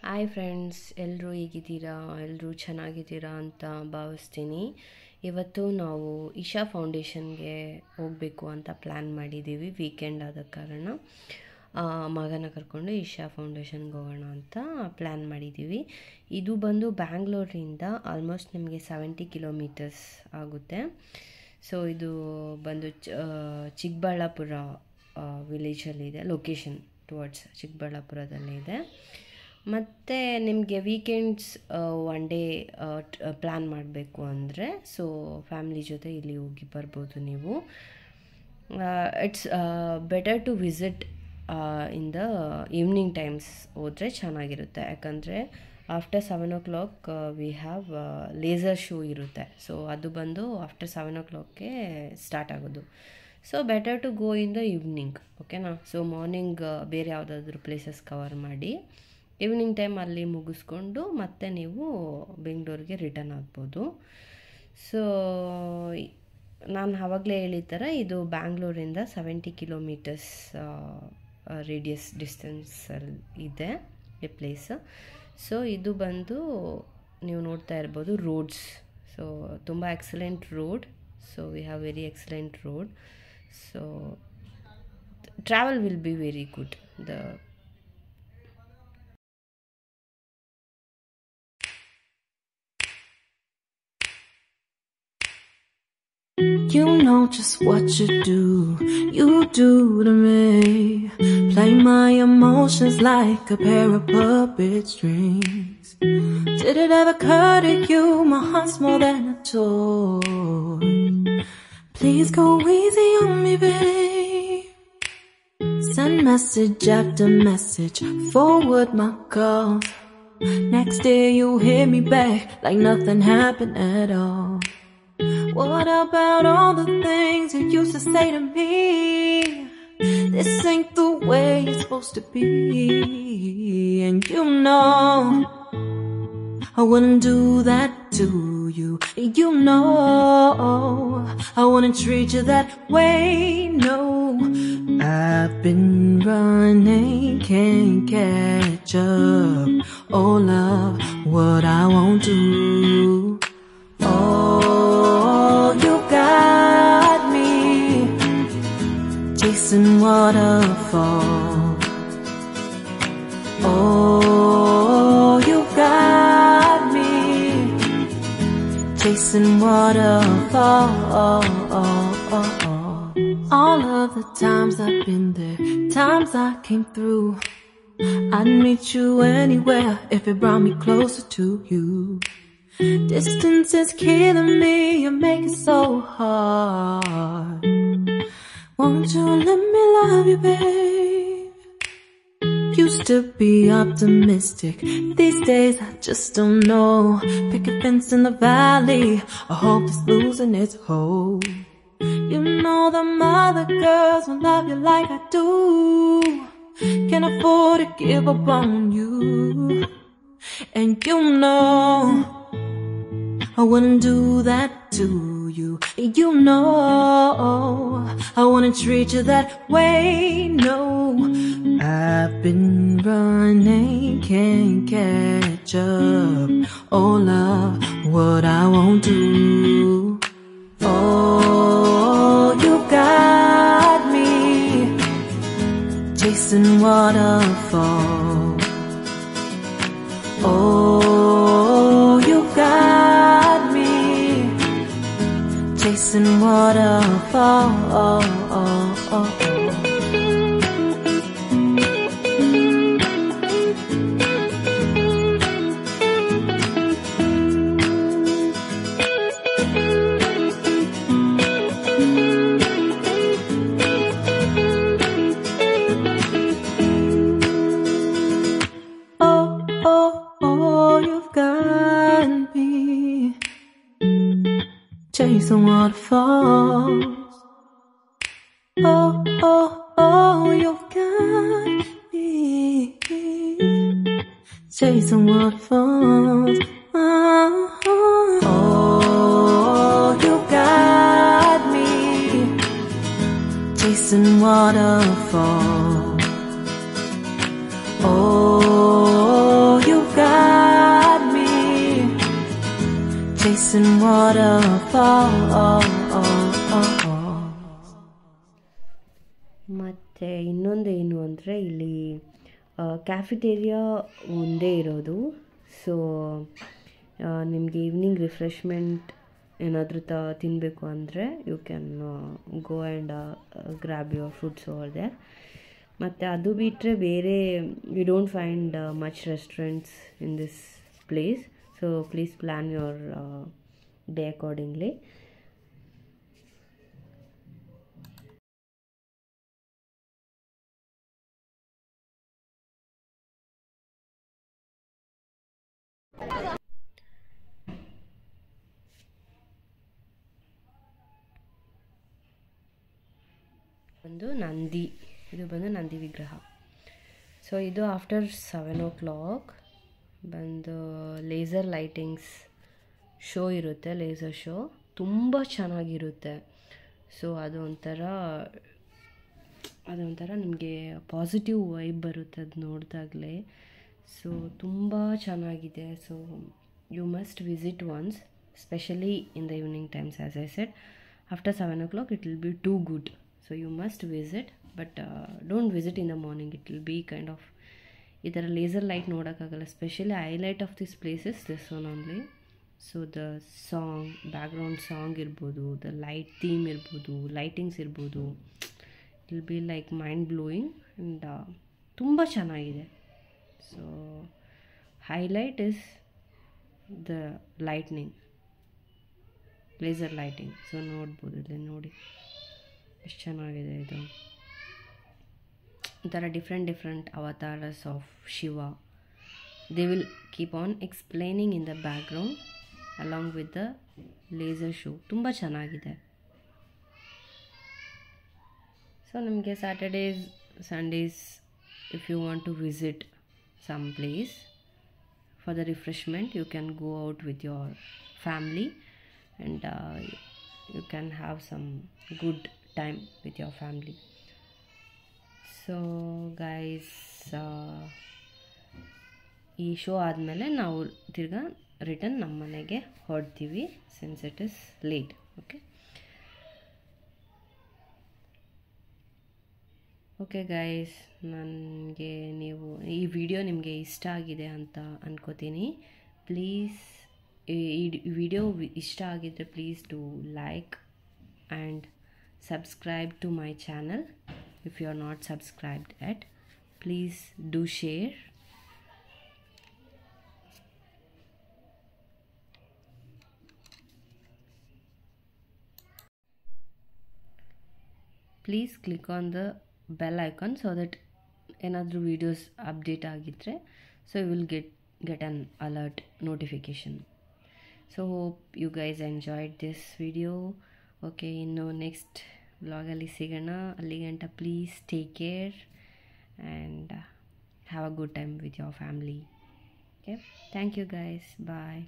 Hi friends, ಎಲ್ಲರೂ ಹೇಗಿದ್ದೀರಾ? ಎಲ್ಲರೂ ಚೆನ್ನಾಗಿದ್ದೀರಾ ಅಂತ ಭಾವಿಸ್ತೀನಿ. ಇವತ್ತು ನಾವು ಇಶಾ ಫೌಂಡೇಶನ್ಗೆ ಹೋಗಬೇಕು ಅಂತ ಪ್ಲ್ಯಾನ್ ಮಾಡಿದ್ದೀವಿ. ವೀಕೆಂಡ್ ಆದ ಕಾರಣ ಮಗನ ಕರ್ಕೊಂಡು ಇಶಾ ಫೌಂಡೇಶನ್ಗೆ ಹೋಗೋಣ ಅಂತ ಪ್ಲ್ಯಾನ್ ಮಾಡಿದ್ದೀವಿ. ಇದು ಬಂದು ಬ್ಯಾಂಗ್ಳೂರಿಂದ ಆಲ್ಮೋಸ್ಟ್ ನಿಮಗೆ 70 ಕಿಲೋಮೀಟರ್ಸ್ ಆಗುತ್ತೆ. ಸೊ ಇದು ಬಂದು ಚಿಕ್ಕಬಳ್ಳಾಪುರ ವಿಲೇಜಲ್ಲಿದೆ. ಲೊಕೇಶನ್ ಟುವರ್ಡ್ಸ್ ಚಿಕ್ಕಬಳ್ಳಾಪುರದಲ್ಲಿದೆ. ಮತ್ತು ನಿಮಗೆ ವೀಕೆಂಡ್ಸ್ ಒನ್ ಡೇ ಪ್ಲ್ಯಾನ್ ಮಾಡಬೇಕು ಅಂದರೆ ಸೊ ಫ್ಯಾಮ್ಲಿ ಜೊತೆ ಇಲ್ಲಿ ಹೋಗಿ ಬರ್ಬೋದು ನೀವು. It's better to visit in the evening times ಹೋದರೆ ಚೆನ್ನಾಗಿರುತ್ತೆ. ಯಾಕಂದರೆ after 7 o'clock we have laser show ಇರುತ್ತೆ. ಸೊ ಅದು ಬಂದು ಆಫ್ಟರ್ 7 o'clockಗೆ ಸ್ಟಾರ್ಟ್ ಆಗೋದು. So better to go in the evening, ಓಕೆನಾ? ಸೊ ಮಾರ್ನಿಂಗ್ ಬೇರೆ ಯಾವುದಾದ್ರೂ ಪ್ಲೇಸಸ್ ಕವರ್ ಮಾಡಿ ಈವ್ನಿಂಗ್ ಟೈಮ್ ಅಲ್ಲಿ ಮುಗಿಸ್ಕೊಂಡು ಮತ್ತೆ ನೀವು ಬೆಂಗಳೂರಿಗೆ ರಿಟರ್ನ್ ಆಗ್ಬೋದು. ಸೊ ನಾನು ಆವಾಗಲೇ ಹೇಳಿದ ಥರ ಇದು ಬ್ಯಾಂಗ್ಳೂರಿಂದ 70 ಕಿಲೋಮೀಟರ್ಸ್ ರೇಡಿಯಸ್ ಡಿಸ್ಟೆನ್ಸಲ್ಲಿ ಇದೆ ಈ ಪ್ಲೇಸ್. ಸೊ ಇದು ಬಂದು ನೀವು ನೋಡ್ತಾ ಇರ್ಬೋದು ರೋಡ್ಸ್. ಸೊ ತುಂಬ excellent road. So we have very excellent road. So travel will be very good. You know just what you do to me. Play my emotions like a pair of puppet strings. Did it ever occur to you my heart's more than a toy? Please go easy on me, babe. Send message after message, forward my calls. Next day you hit me back like nothing happened at all. What about all the things you used to say to me? This ain't the way it's supposed to be. And you know I wouldn't do that to you. You know I wouldn't treat you that way. No, I've been running, can't catch up. Oh love, what I won't do. Chasing waterfalls. Oh, you got me chasing waterfalls. All of the times I've been there, times I came through, I'd meet you anywhere if it brought me closer to you. Distance is killing me, you make it so hard. Won't you let me love you, babe? Used to be optimistic, these days I just don't know. Pick a fence in the valley, I hope it's losing its hold. You know them other girls won't love you like I do. Can't afford to give up on you. And you know I wouldn't do that to you. You know I wouldn't treat you that way. No, I've been running, can't catch up. Oh love, what I won't do. Oh, you got me chasing waterfalls. Oh, you got me chasing waterfalls. Chasing waterfalls. Oh, oh, oh, you've got me chasing waterfalls. Oh, you got me chasing waterfalls. Oh, you dancing waterfalls. ಮತ್ತು ಇನ್ನೊಂದೇನು ಅಂದರೆ ಇಲ್ಲಿ ಕ್ಯಾಫಿಟೇರಿಯಾ ಒಂದೇ ಇರೋದು. So ನಿಮಗೆ evening refreshment ಏನಾದರೂ ತಿನ್ನಬೇಕು ಅಂದರೆ you can go and grab your foods over there. ಮತ್ತು ಅದು ಬಿಟ್ಟರೆ ಬೇರೆ you don't find much restaurants in this place. So please plan your day accordingly. ಇದು ಬಂದು ನಂದಿ ವಿಗ್ರಹ. ಸೊ ಇದು ಆಫ್ಟರ್ 7 o'clock ಬಂದು ಲೇಸರ್ ಲೈಟಿಂಗ್ಸ್ ಶೋ ಇರುತ್ತೆ, ಲೇಸರ್ ಶೋ ತುಂಬ ಚೆನ್ನಾಗಿರುತ್ತೆ. ಸೊ ಅದೊಂಥರ ನಿಮಗೆ ಪಾಸಿಟಿವ್ ವೈಬ್ ಬರುತ್ತೆ ಅದು ನೋಡಿದಾಗಲೇ. ಸೊ ತುಂಬ ಚೆನ್ನಾಗಿದೆ. So you must visit once, specially in the evening times. As I said, after 7 o'clock it will be too good. So you must visit, but don't visit in the morning. It will be kind of ಈ ಥರ laser light ನೋಡೋಕ್ಕಾಗಲ್ಲ. Specially highlight of this place is this one only. So the song, background song ಇರ್ಬೋದು, the light theme ಇರ್ಬೋದು, lightings ಇರ್ಬೋದು, it will be like mind blowing and ತುಂಬ ಚೆನ್ನಾಗಿದೆ. So highlight is the lightning, laser lighting. So ನೋಡ್ಬೋದು, ಇಲ್ಲಿ ನೋಡಿ ಎಷ್ಟು ಚೆನ್ನಾಗಿದೆ ಇದು. ಒಂಥರ different avatars of Shiva. They will keep on explaining in the background along with the laser show. ತುಂಬ ಚೆನ್ನಾಗಿದೆ. ಸೊ ನಿಮಗೆ Saturdays, Sundays if you want to visit some place for the refreshment, you can go out with your family and you can have some good time with your family. So guys, ಈ show ಆದಮೇಲೆ ನಾವು ತಿರ್ಗಾ return ನಮ್ಮ ಮನೆಗೆ ಹೊರಡ್ತೀವಿ, since it is late. Okay guys, ನನಗೆ ಈ video ನಿಮಗೆ ಇಷ್ಟ ಆಗಿದೆ ಅಂತ ಅನ್ಕೋತೀನಿ. ಪ್ಲೀಸ್ ಈ ವಿಡಿಯೋ ಇಷ್ಟ ಆಗಿದ್ದರೆ please do like and subscribe to my channel. If you are not subscribed yet, please do share. Please click on the bell icon so that ಏನಾದರೂ ವೀಡಿಯೋಸ್ ಅಪ್ಡೇಟ್ ಆಗಿದ್ದರೆ so you will get an alert notification. So hope you guys enjoyed this video. Okay, ಇನ್ನು next ವ್ಲಾಗಲ್ಲಿ ಸಿಗೋಣ. ಅಲ್ಲಿಗಂಟ please take care and have a good time with your family. Okay, thank you guys, bye.